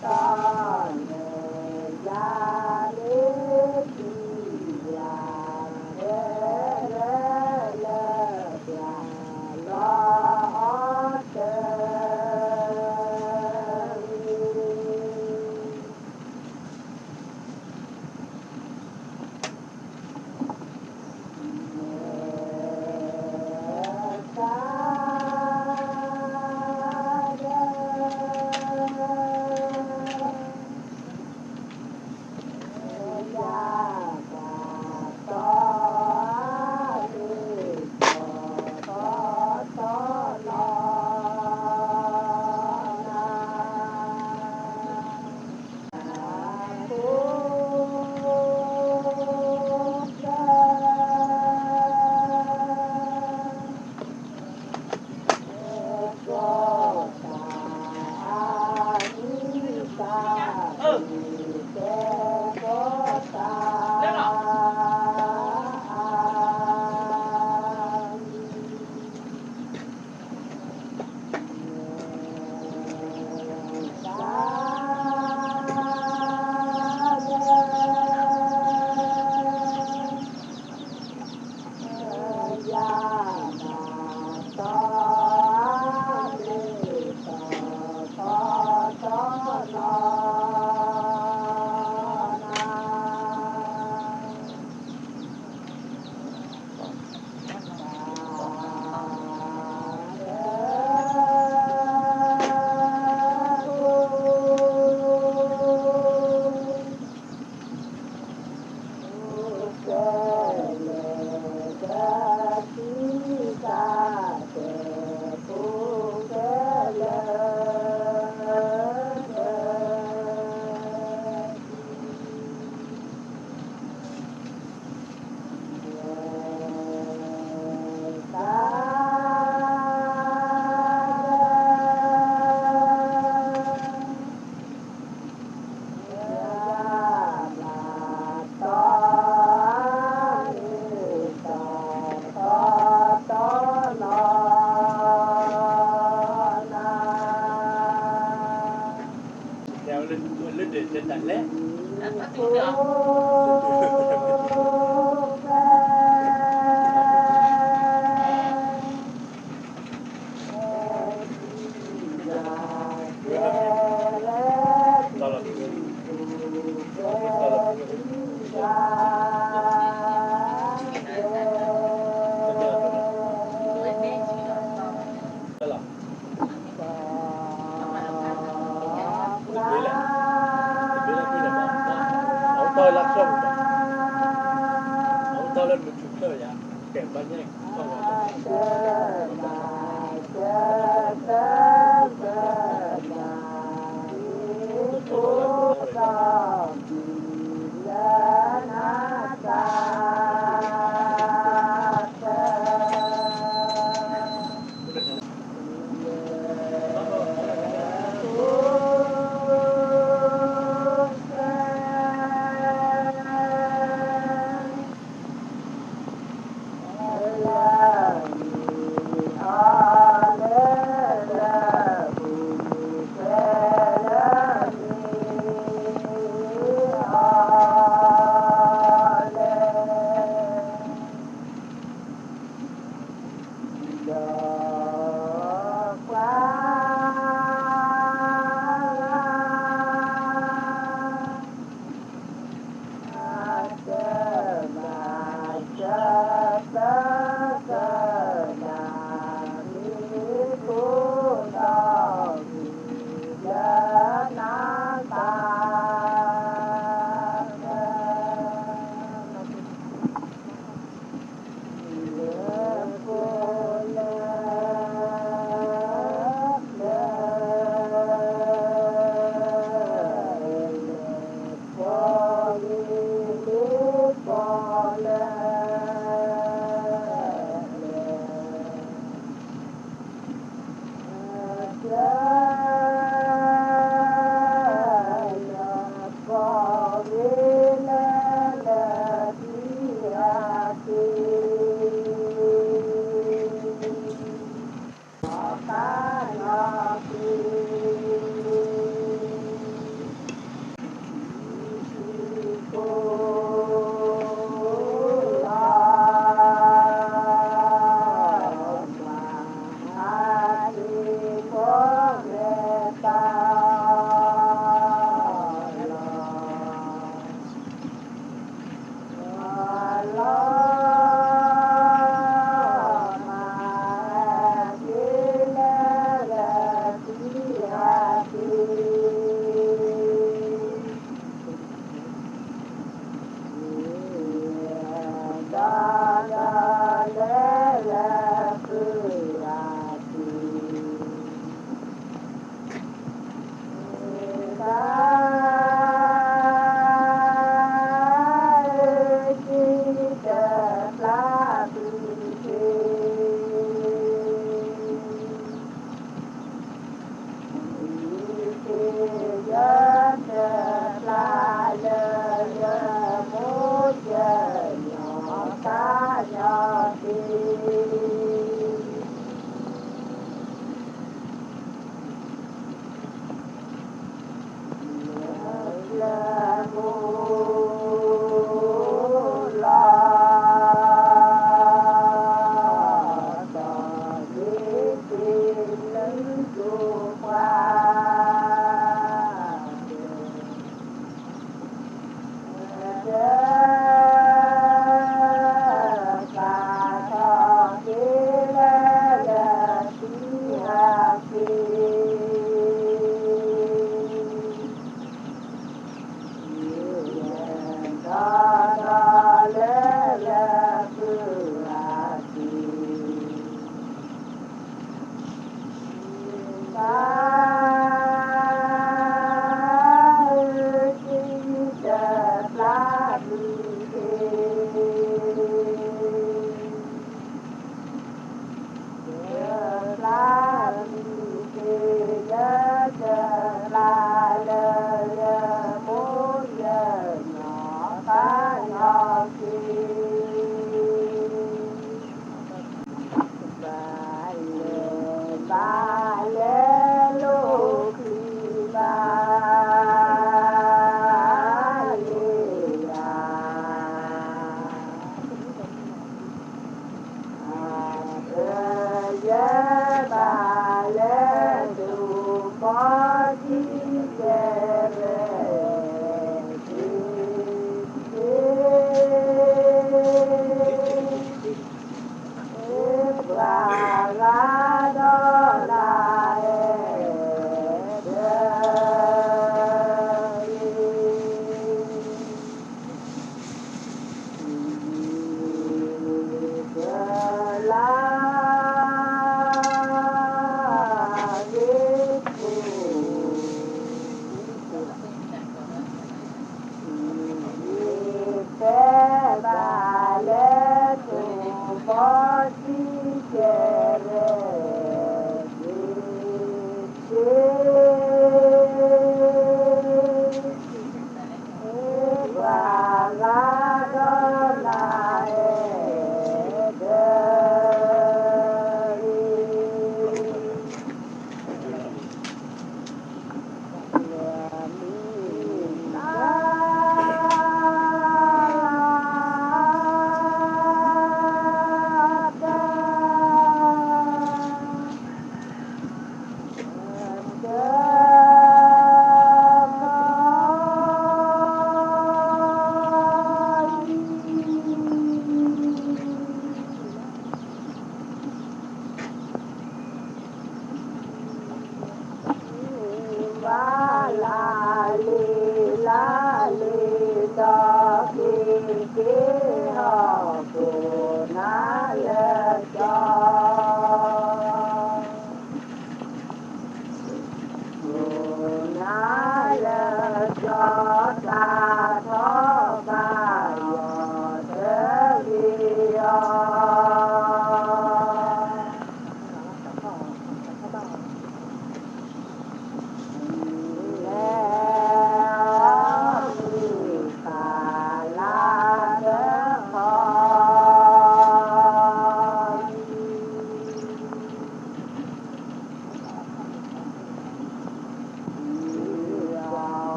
La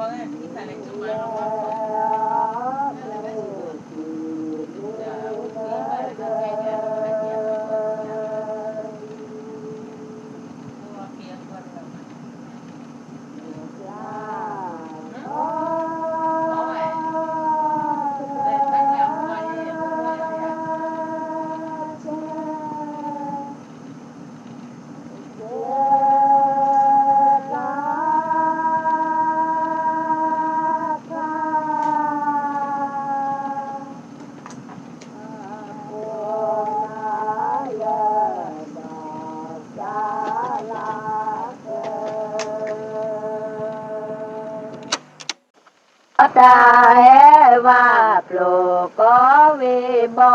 con ấy thì phải là chụp mà nó ngon nên là cái gì được giờ bút ký mà là cái nhà nó là nhà nó còn nhà mua kia con là có vậy về bách làm coi như không coi vậy ta he va plo có vi bo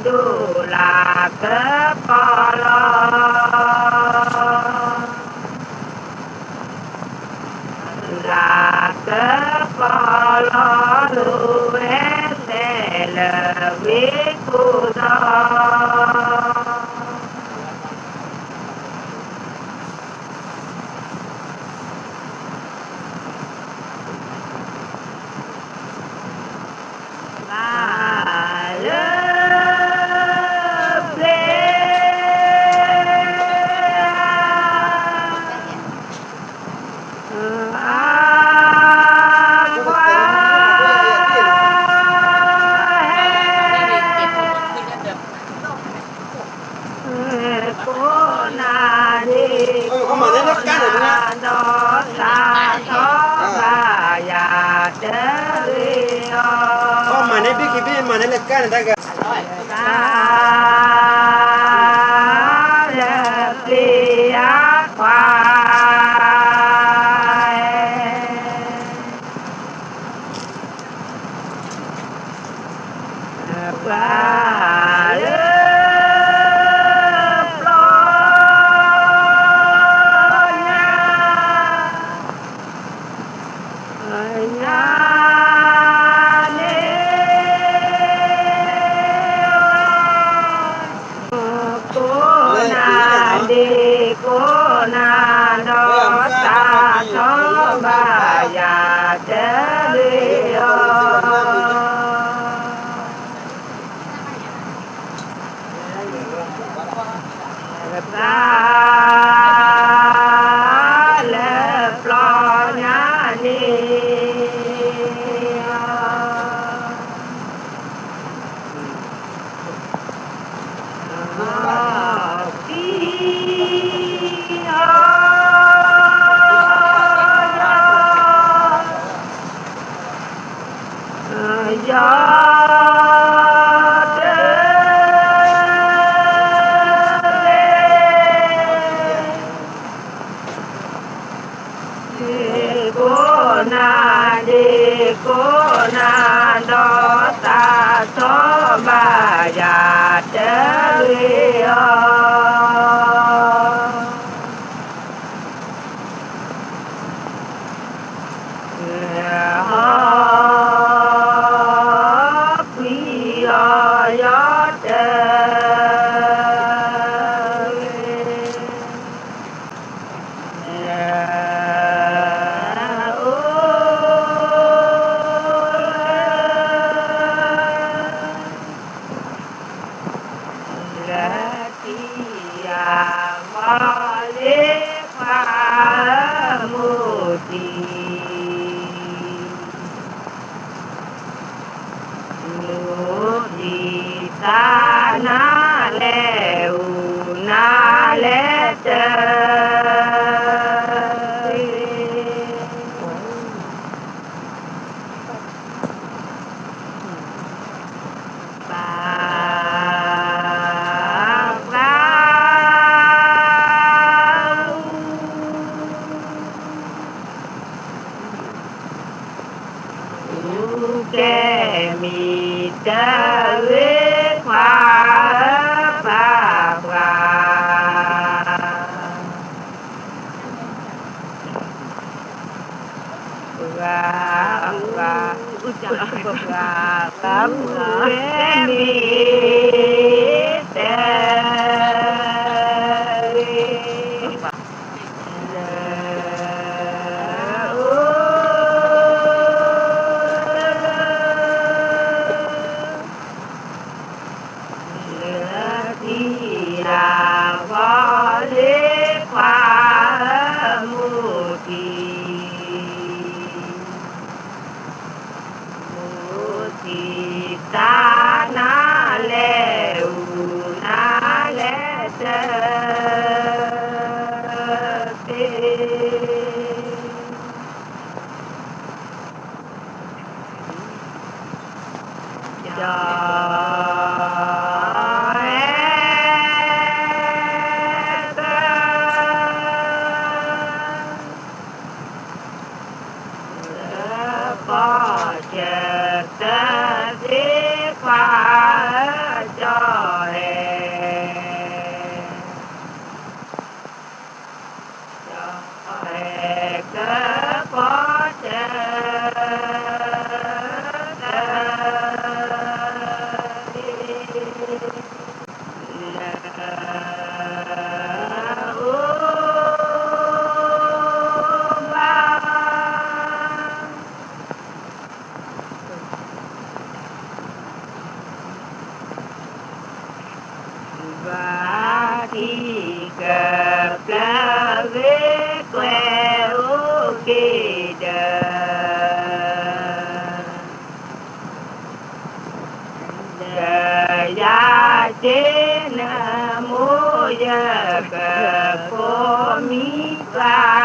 đu là cơ bò là cơ bò lu em để lờ biết cu đó mà nên biết khi biết mà nên là cái này ta gặp và thì cờ la về quê ok đời ya trên mô ya cờ cô mi ba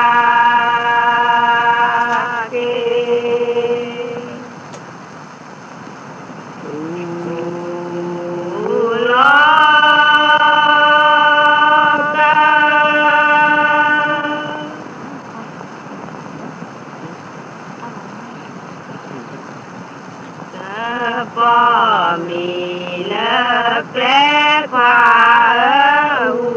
Phò mi lơ ple khoa u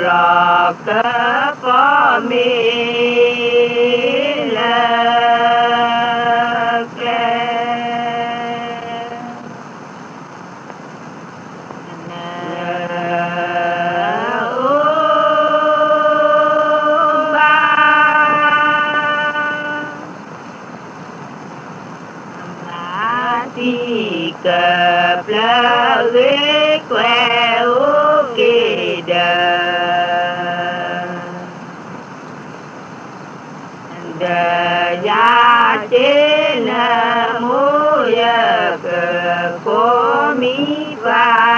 lò cơ phò mi lơ ple cờ la ghế que ok đời ya trên mô ya cờ cô mi ba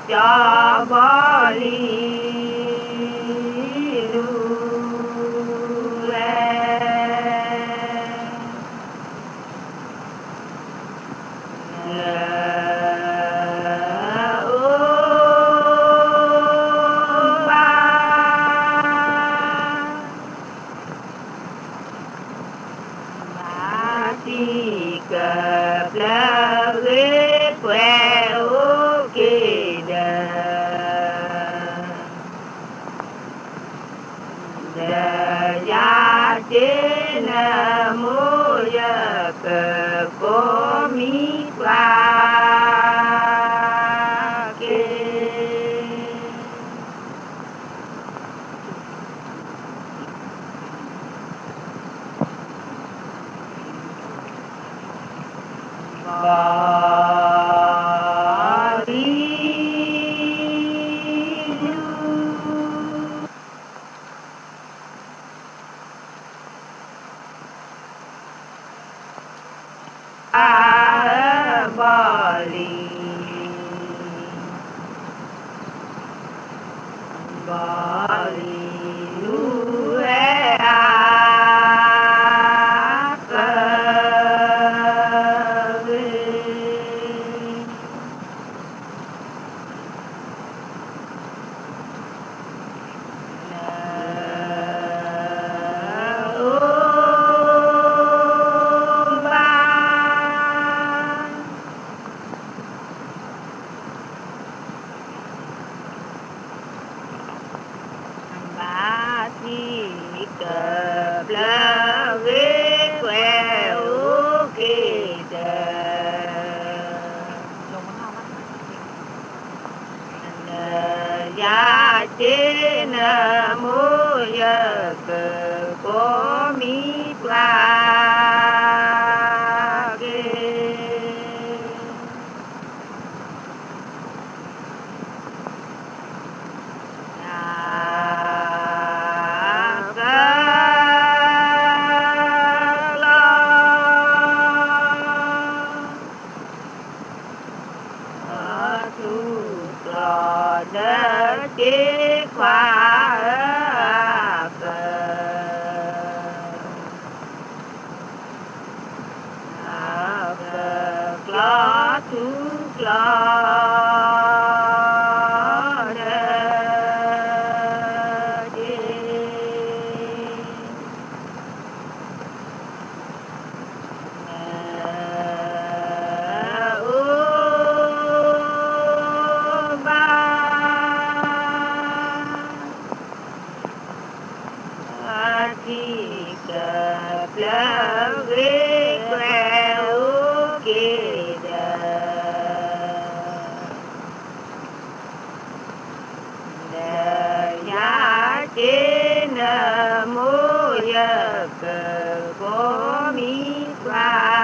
cho bó ly cờ la ghế que ok đời ya trên mô ya cờ cô mi qua cờ la ghế que ok ya trên mô ya cờ cô mi qua kế khoa cờ lo chú lo Love quẹo kia đời giá trên mô yơ cờ có mi qua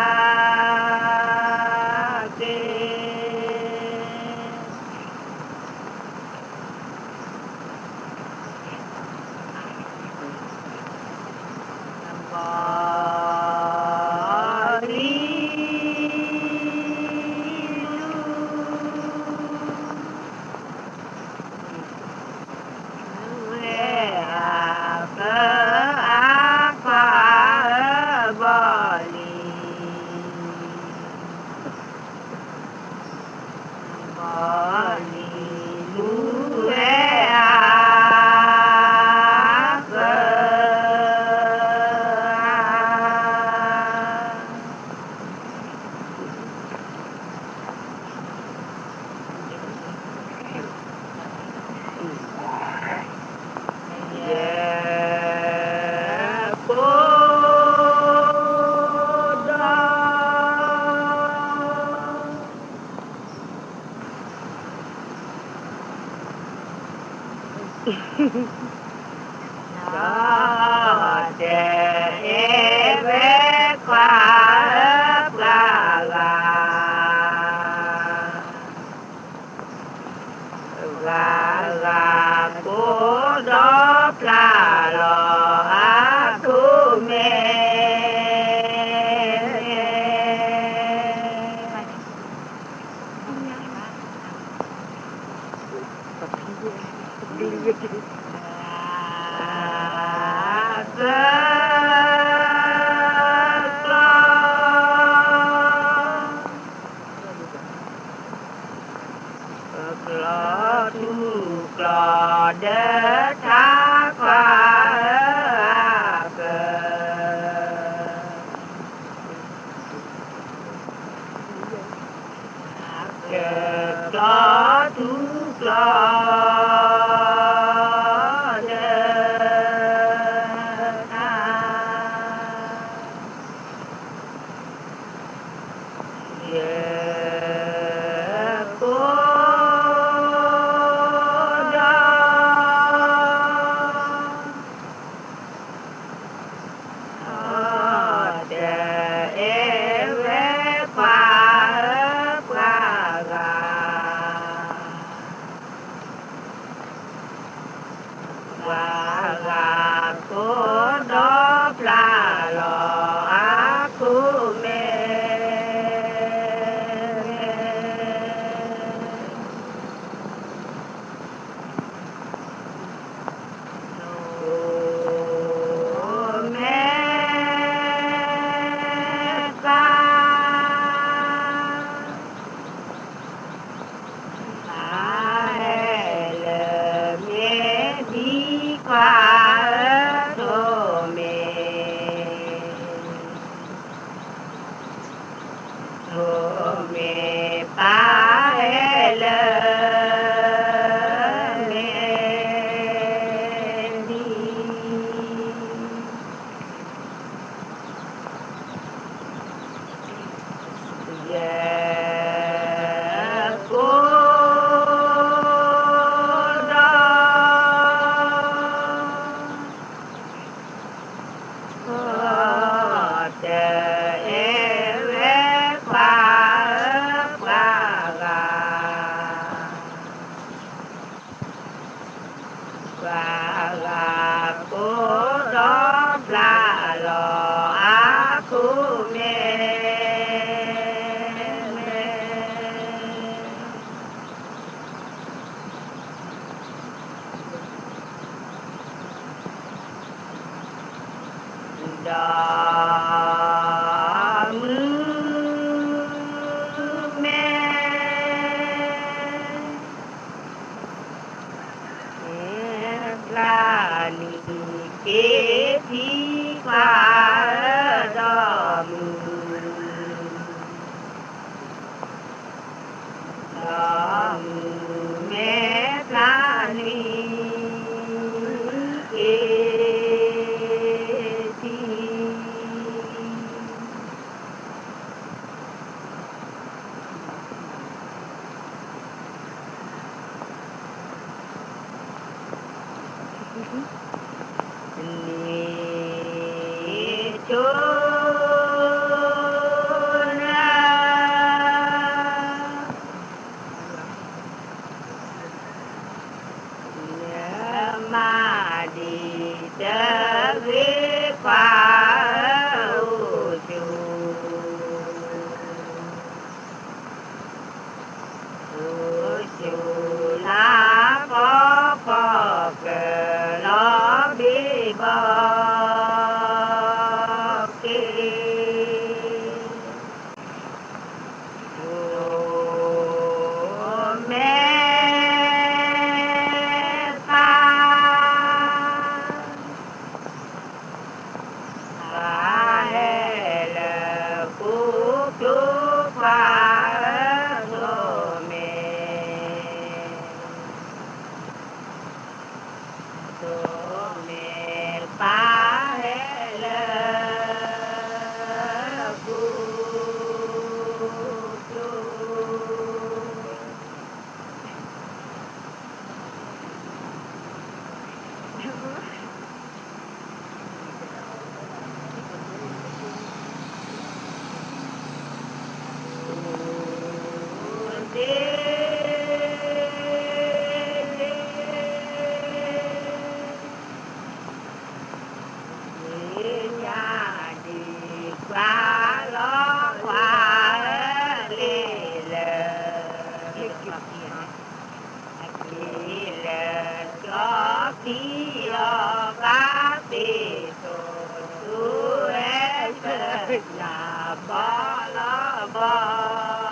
nhà ba la ba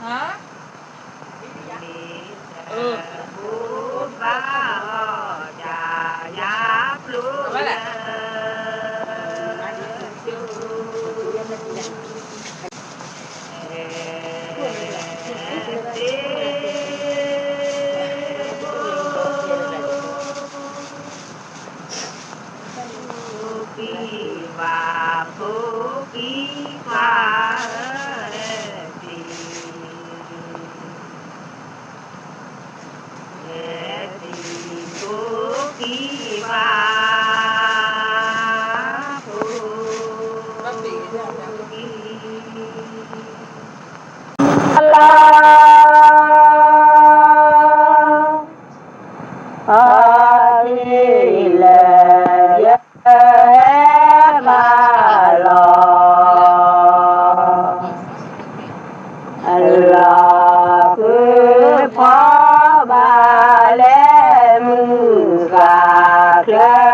hả? Nói là và phú ký hoa phú ký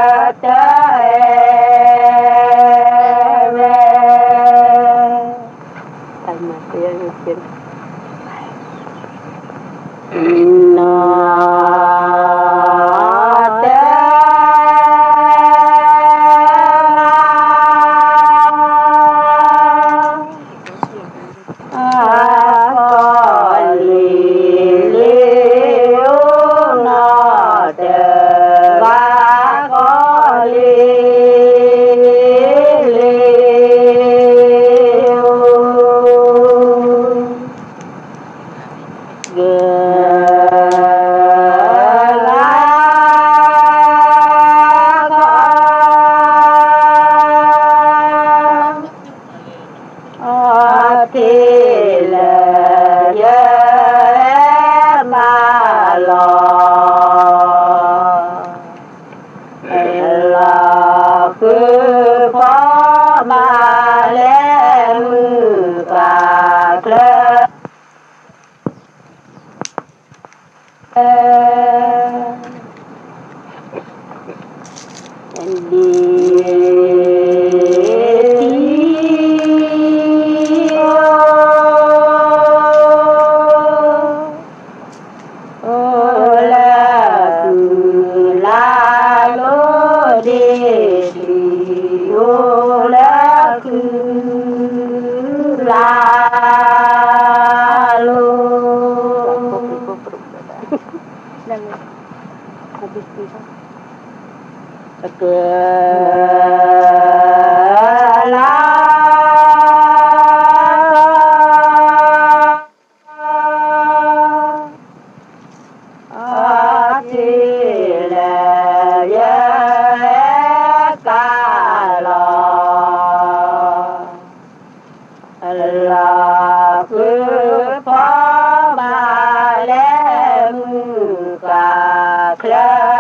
hoa lalu là cứ phó ba lê mưu cả khớt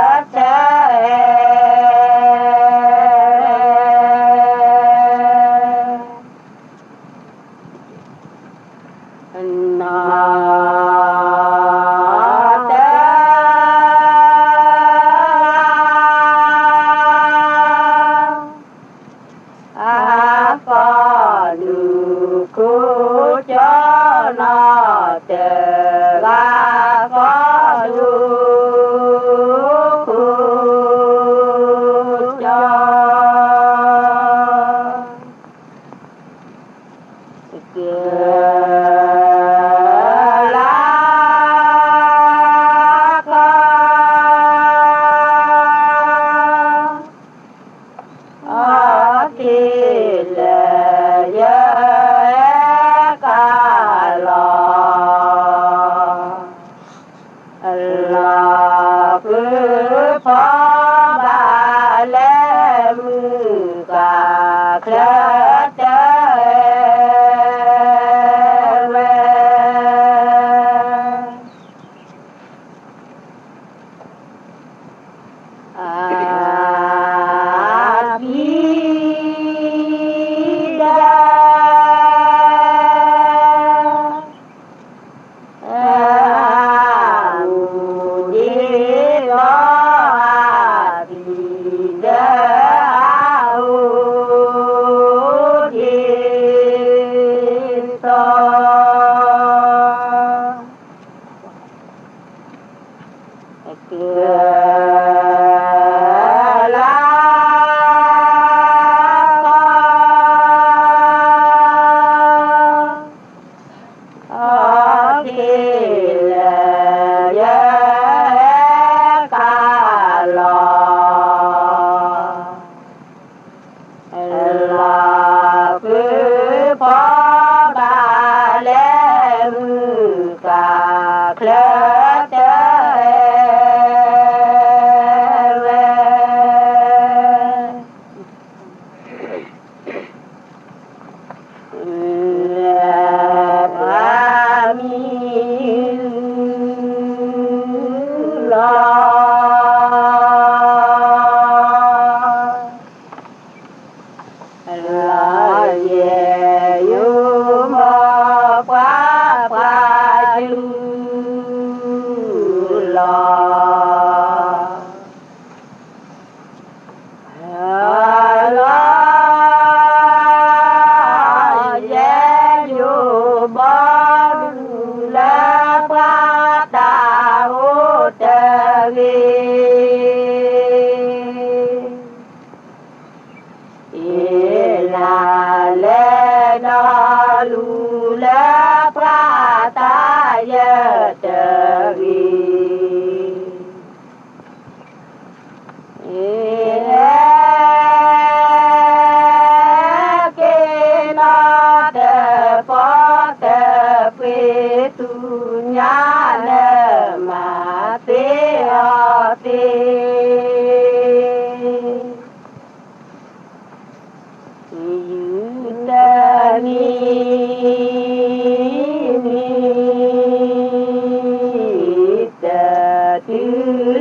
nó chờ ra có đủ cho là cứ phó ba lê mưu cả khớt là cứ phó ba lê mưu cả khớt là về yêu mơ quá qua chú lo về yêu bó lá quá ta hút là lê nó lù lê pra ta yơ tơ ghi kê nó tơ phó tơ phê tu nhá nơ mà tê o tê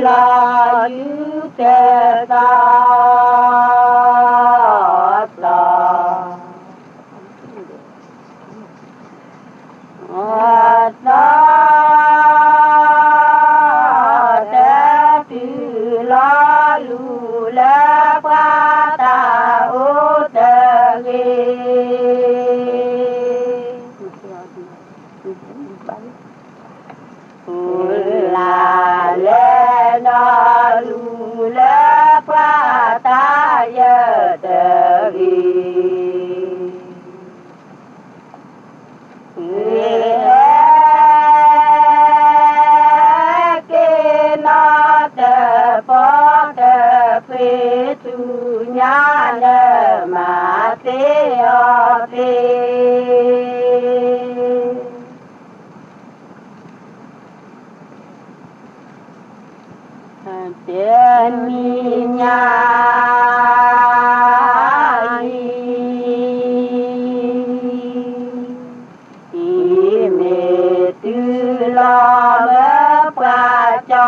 la yu te ta la lu la pa ta u te là lê nó lu lê pa ta yơ tơ ghi tiền mi nhà mẹ tư lo bớt qua cho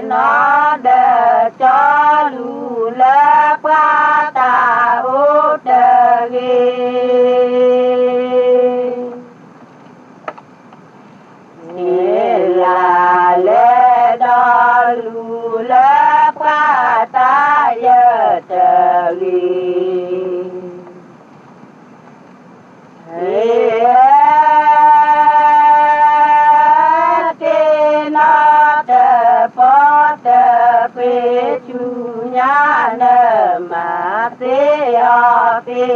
nó đỡ cho lù lỡ qua ta út đỡ ghê là lẽ đó lù lỡ qua ta giờ đỡ quê chú nhà nợ mà tê ở tê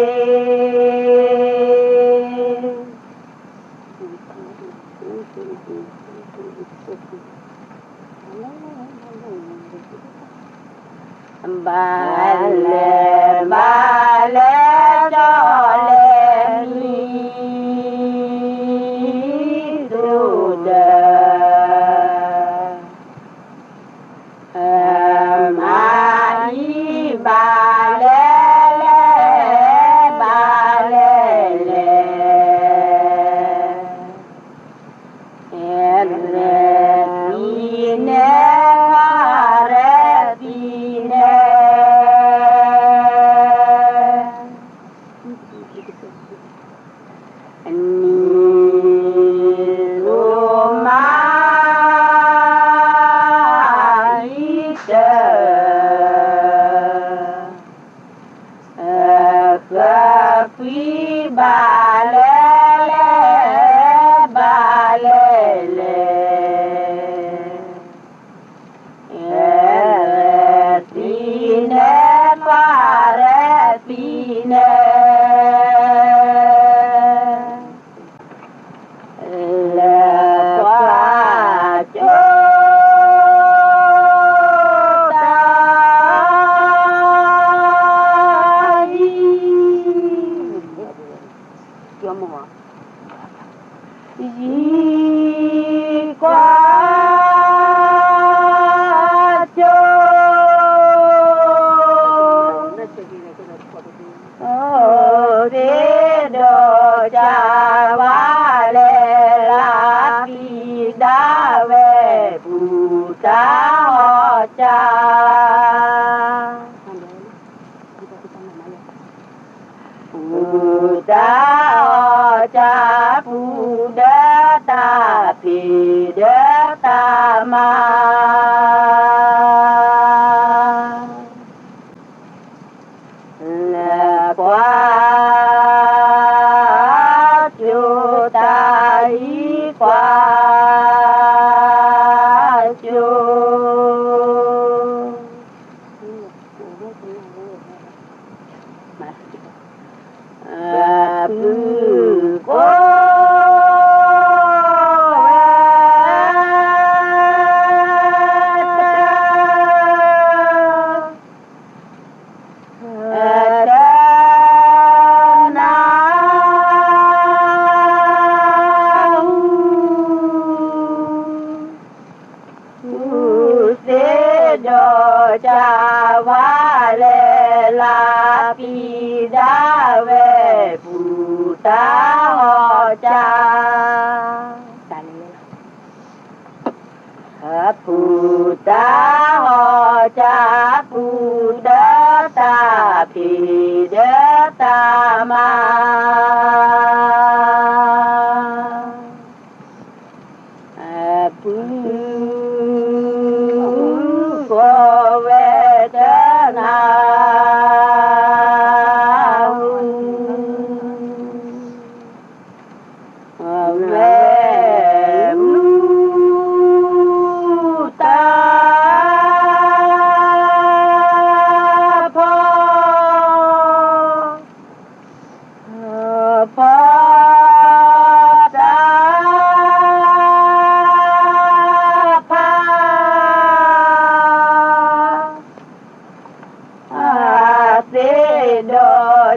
ba lệ cho lệ mi đủ đời ba lê quý ba lê tine qua re tine le qua cho gì qua cho để đồ cha ba lê la pi đa về bù ta họ cha bù ta họ cha bù đa ta pi đa ta ma là qua chu ta ý qua chu cha va lê la pi đa về bù ta họ cha bù ta họ cha bù đa ta pi đa ta ma về thế nào về lu ta phó ta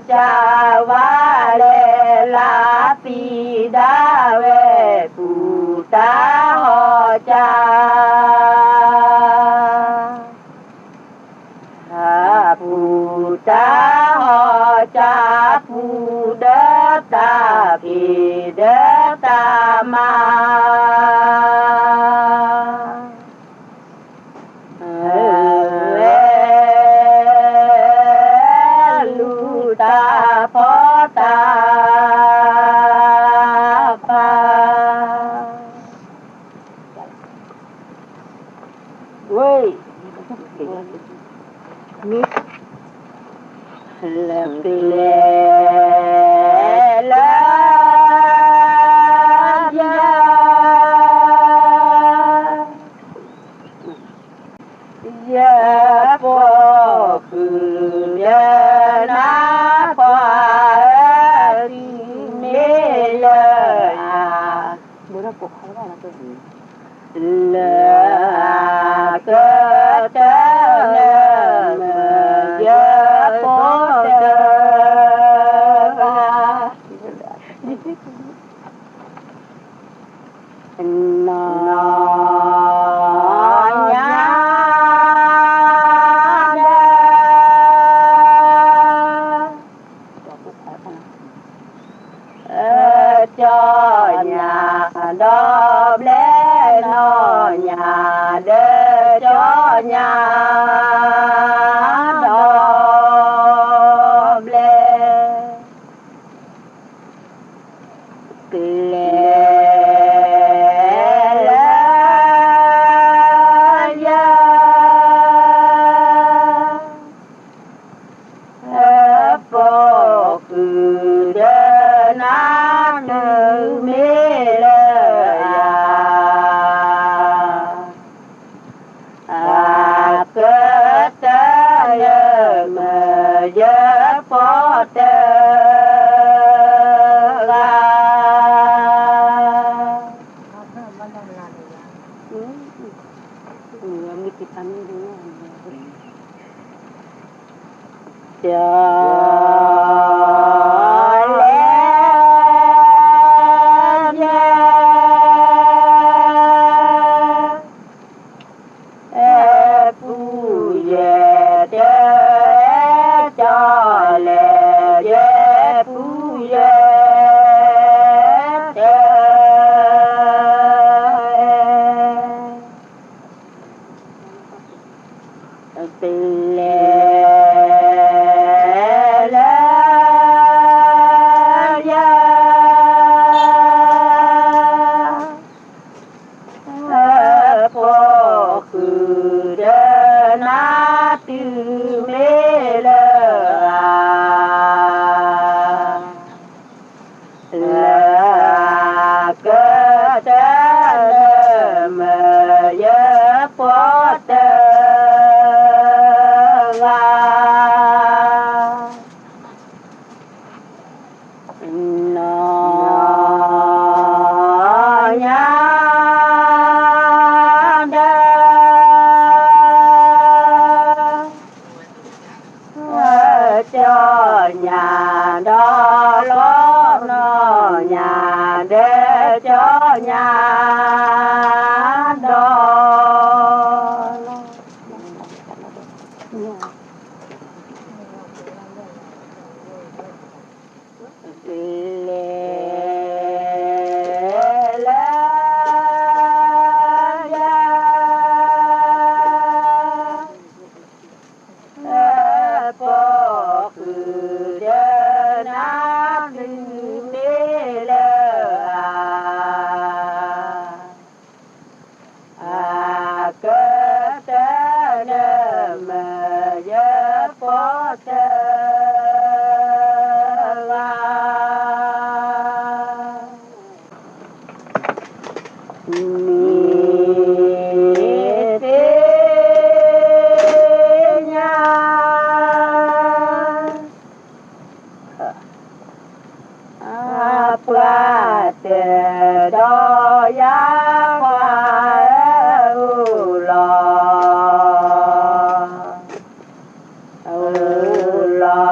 cha vale la pida ve puta ho cha puta ho cha puda ta pida ta ma ta phó ta pa ui mít làm lè la ya po cứ ya na pa đi mê la bữa đó cuộc hỏi là cái gì la cơ ta na ya po cho nhà đom lé nó nhà đê cho nhà đom lé lé po cứ đê na nữ mê lê cơ ta lê mê dê po tê la cho nhà đó lót nó nhà để cho nhà đó đó giá hoa lo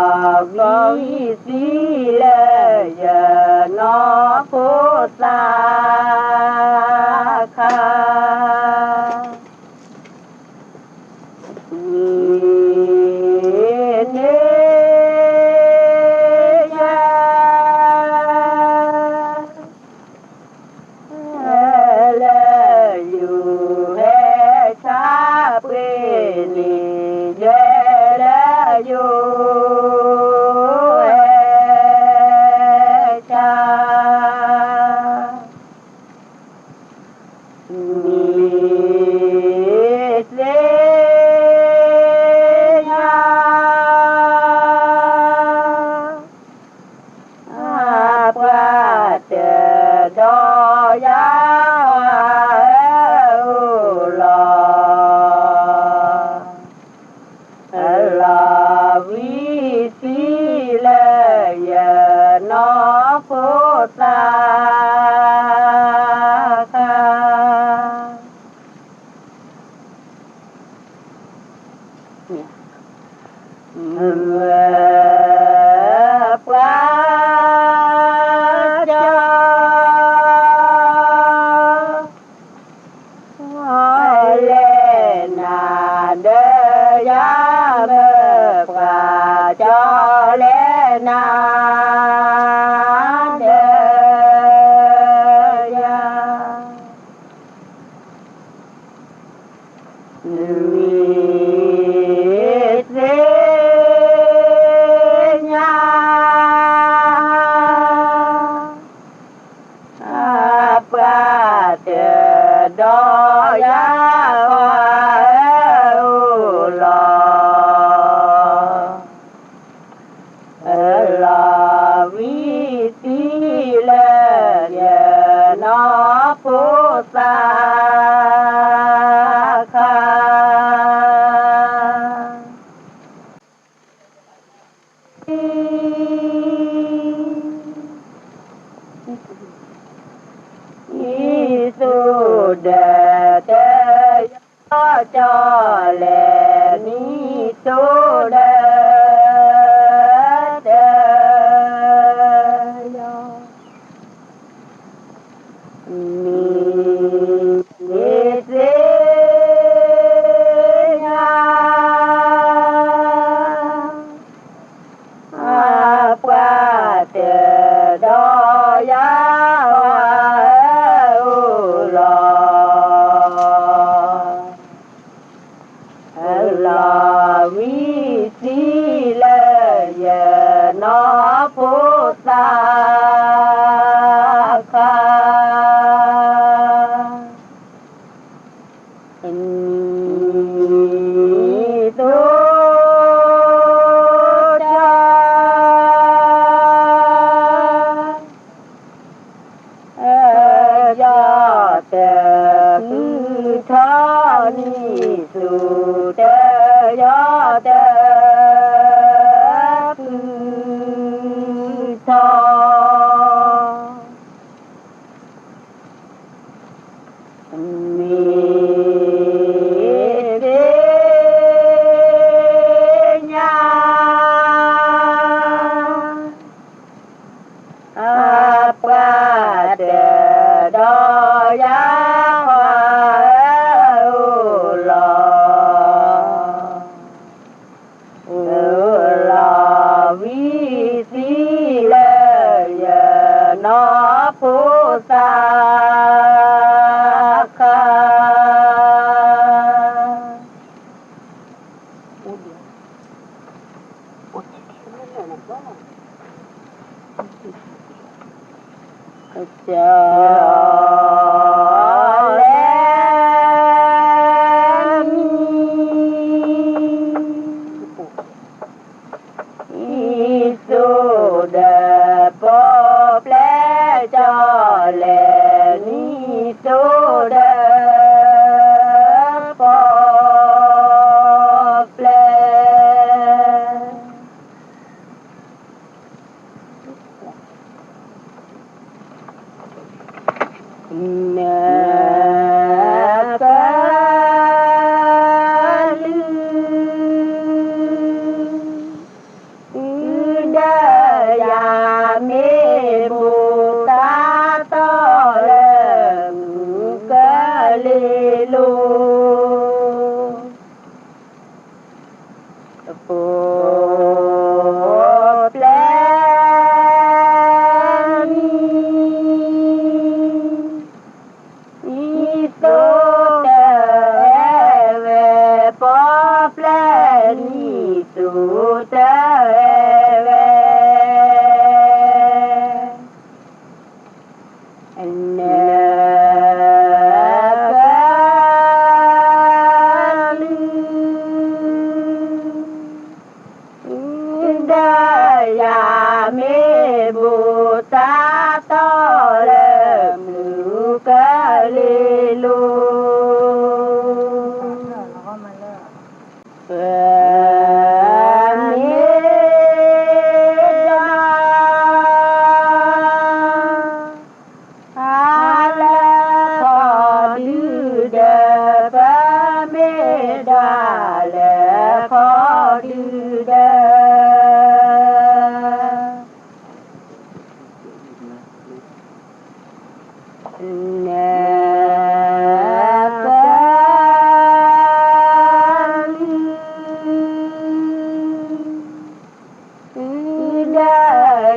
qua lệ khó đưa đơ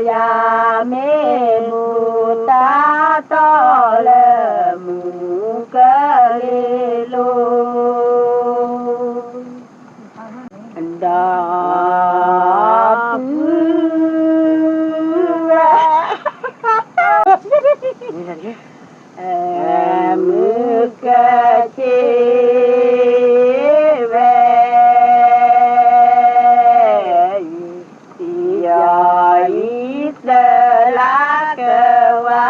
ya me mu ta to le mu ke le lo da mu ke chi ve ya ít lá cơ wa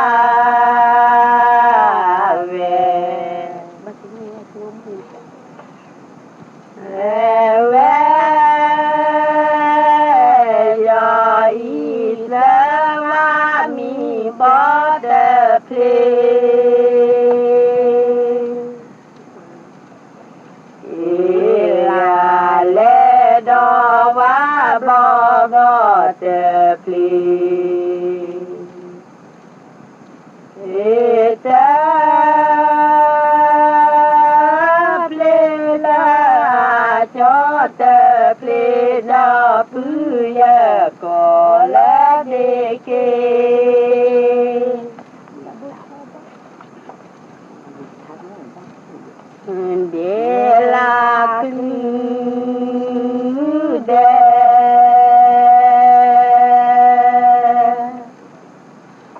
về về ya ít lá mi bỏ đờ là lê đo wa bo bo te pli ta ple la cho te ple na pu ya ko la de ke de la cứ de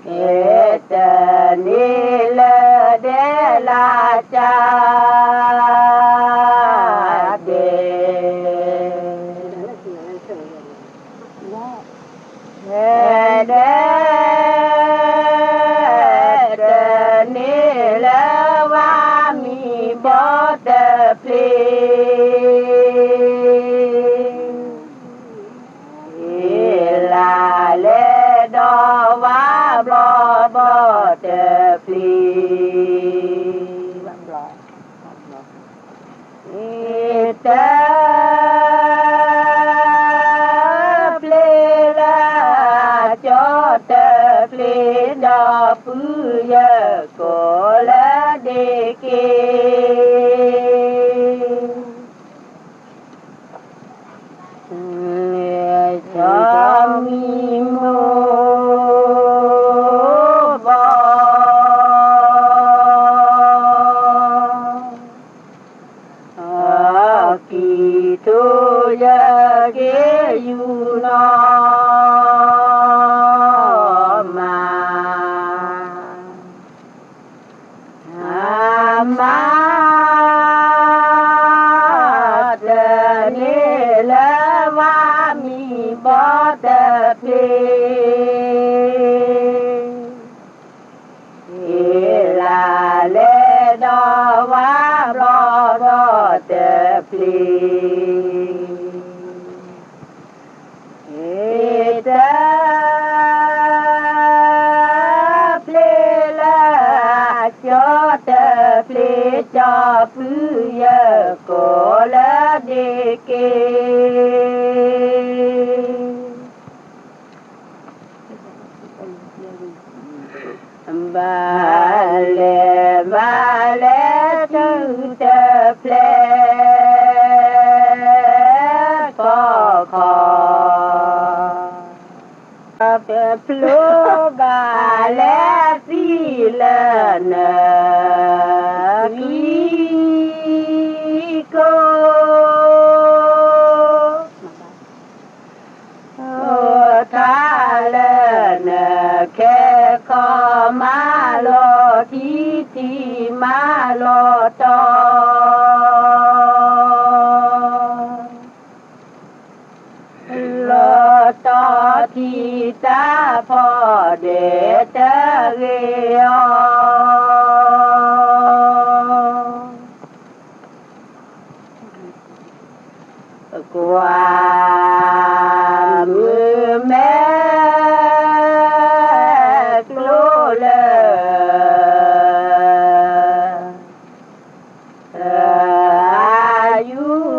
et ni la de la cha de ni la wa mi bo te ple la le do wa bo bo te ple ta ple la cho te ple do pu ya ko la de ke cho mi mô bo kỳ tu ya ke yu no ma ma de ni la wa mi bo te ple la le do wa lo do te ple ta ple la cho te ple cho pu ya ko la de ke vale tu te ple ko ko pe plo vale si le na ki ko ta le na ke ko ma lo ti ma lo to lo to ti ta pho de ta ge qua mưa mẹ lô lơ ayu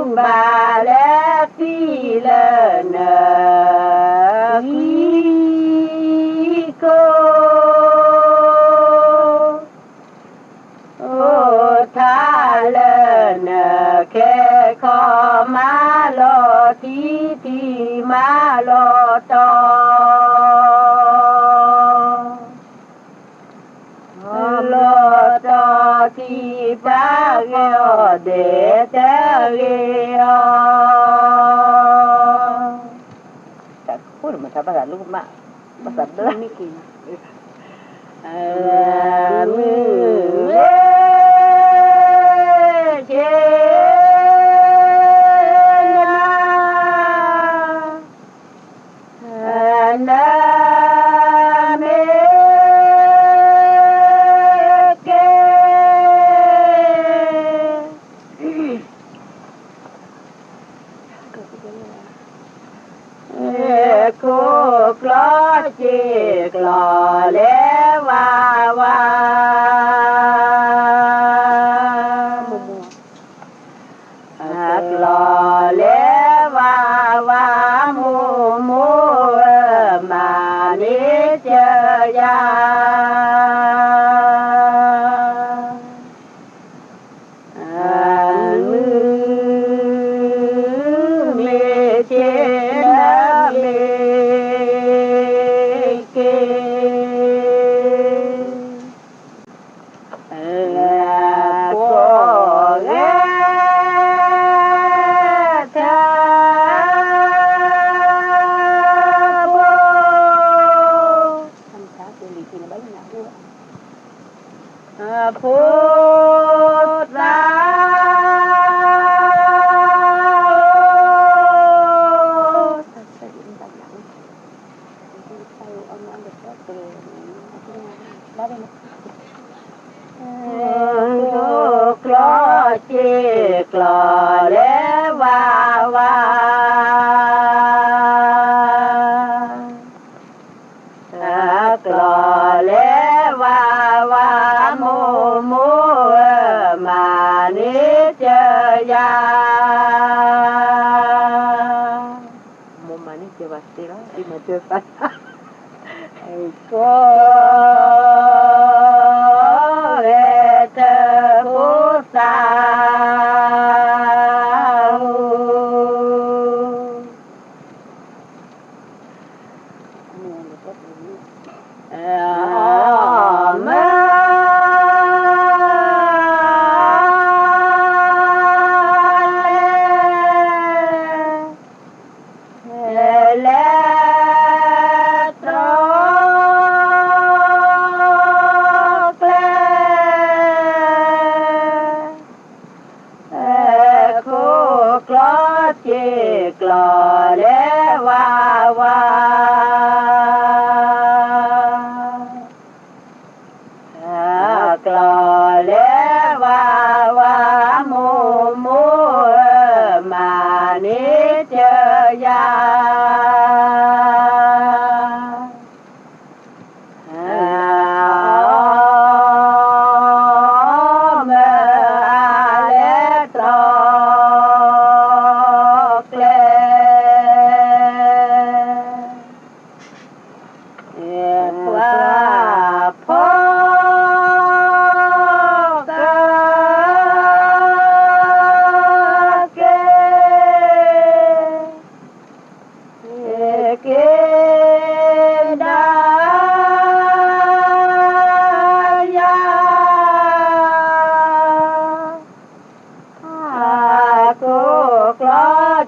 ma lo ti ma lo to lo to ti ba ge de te ge tak pun masa bahasa lu mak bahasa dah mikir cô lo chiếc lò lẽ va va lò lẽ va va mu mu mà đi chơi ya phút ra lo chiếc lò lẽ va va lò lẽ va va mu mu mà đi chơi ya mu mà đi chơi pasti đó đi mà chơi pasti cô về thơ phút xa chiếc lò lẽ va va lò lẽ va va mu mu mà đi chơi ya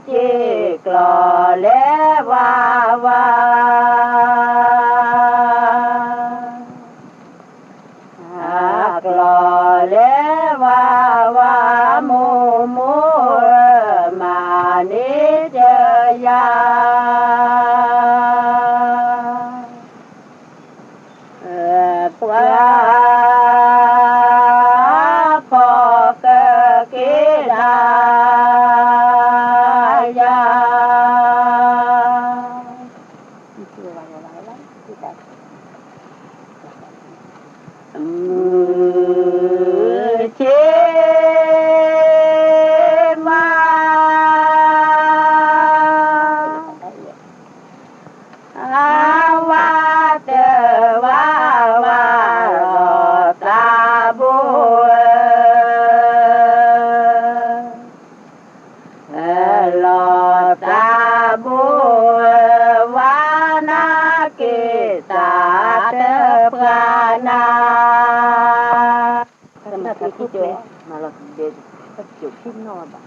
chiếc lò lẽ va va lò lẽ va va mu mu mà đi chơi ya phò cơ kia đà chơi mà là để chụp phim nó bà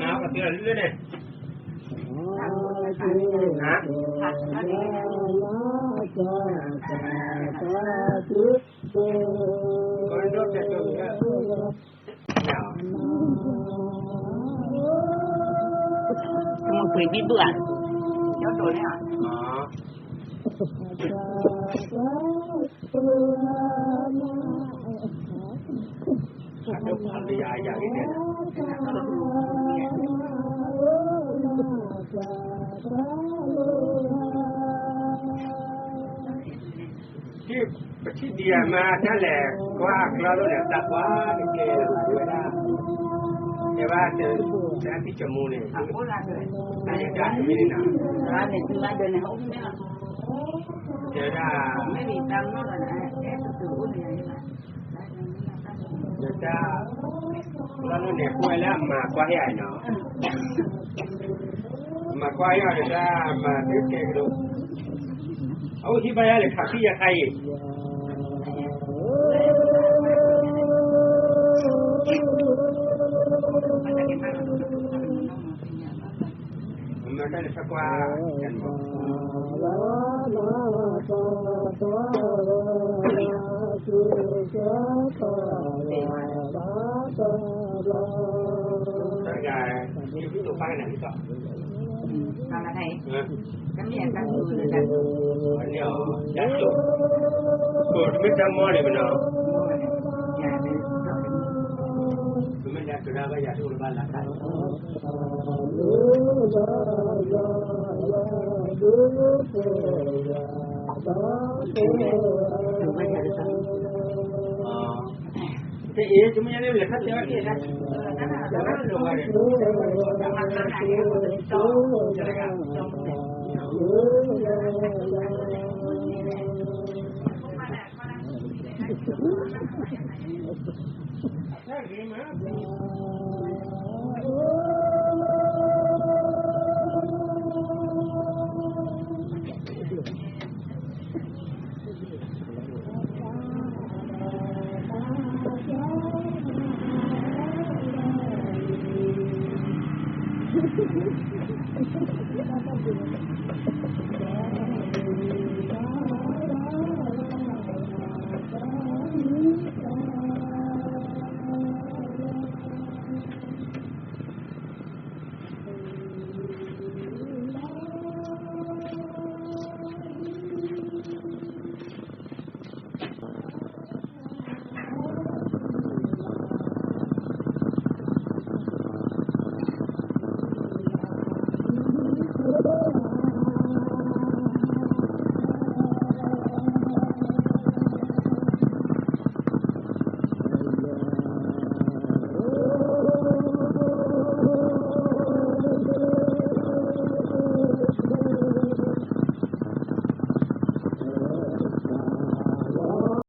น้ำกับเตือนเรื่อยๆเนี่ยฮะก็โดนจะจมเนี่ยมันเคยมีเบื่อเจ้าตัวเนี่ยอ๋อถ้าเดี๋ยวพันธุ์ยาอย่างนี้เนี่ยที่ประเทศเดียมานั่นแหละกว่าเราเนี่ยตัดว่าเกลือด้วยนะแต่ว่าเจอที่จมูกเนี่ยน่าจะได้ไม่ได้นะร้านเนี่ยคือร้านเดินในห้องเนี่ยเจอได้ไม่มีตังค์นั่นแหละแค่ตื่นอุ่นอย่างนี้นะเดี๋ยวจะเราเนี่ยคุยแล้วมากว่าใหญ่เนาะมากว่าใหญ่เดี๋ยวจะมาเด็กเก่งดูเอาที่ไปเลยขับที่ยาไทยมันก็เลยสักว่ากันหมดใช่ไงที่ตัวป้ายไหนที่ต่อทำอะไรก็มีการดูเลยกันอันนี้อ๋อยัดจุกกดไม่จำมอเลยมันเนาะคือไม่ยัดก็ได้ก็ยัดทุกบ้านหลังได้แต่เอ๊ะจะไม่ได้เลยครับแต่ว่าเอ๊ะนะแต่ว่าลงมาเนี่ยจะมาขายเนี่ยมันจะโตจะอะไรกันใช่ไหม